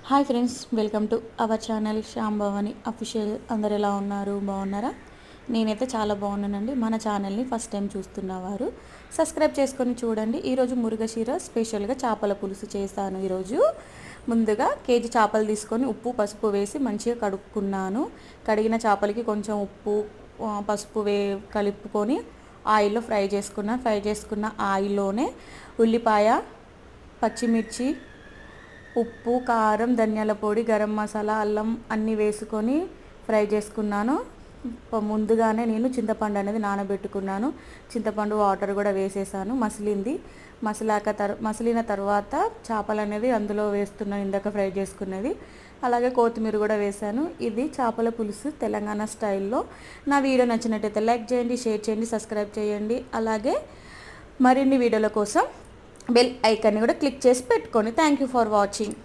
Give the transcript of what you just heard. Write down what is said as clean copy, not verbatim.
Hi friends, welcome to our channel Shyam Bhavani official. అందరు ఎలా ఉన్నారు? బాగున్నారా? నేనైతే చాలా బాగున్నానండి. మన ఛానల్ని ఫస్ట్ టైం చూస్తున్నవారు సబ్స్క్రైబ్ చేసుకొని చూడండి. ఈరోజు మురుగశీర స్పెషల్గా చేపల పులుసు చేస్తాను. ఈరోజు ముందుగా కేజీ చేపలు తీసుకొని ఉప్పు పసుపు వేసి మంచిగా కడుక్కున్నాను. కడిగిన చేపలకి కొంచెం ఉప్పు పసుపు కలుపుకొని ఆయిల్లో ఫ్రై చేసుకున్న ఆయిల్లోనే ఉల్లిపాయ, పచ్చిమిర్చి, ఉప్పు, కారం, ధనియాల పొడి, గరం మసాలా, అల్లం అన్నీ వేసుకొని ఫ్రై చేసుకున్నాను. ముందుగానే నేను చింతపండు అనేది నానబెట్టుకున్నాను. చింతపండు వాటర్ కూడా వేసేసాను. మసిలిన తర్వాత చేపలు అనేది అందులో వేస్తున్నాను, ఇందాక ఫ్రై చేసుకున్నది. అలాగే కొత్తిమీర కూడా వేసాను. ఇది చేపల పులుసు తెలంగాణ స్టైల్లో. నా వీడియో నచ్చినట్టయితే లైక్ చేయండి, షేర్ చేయండి, సబ్స్క్రైబ్ చేయండి. అలాగే మరిన్ని వీడియోల కోసం బెల్ ఐకాన్ని కూడా క్లిక్ చేసి పెట్టుకోండి. Thank you for watching.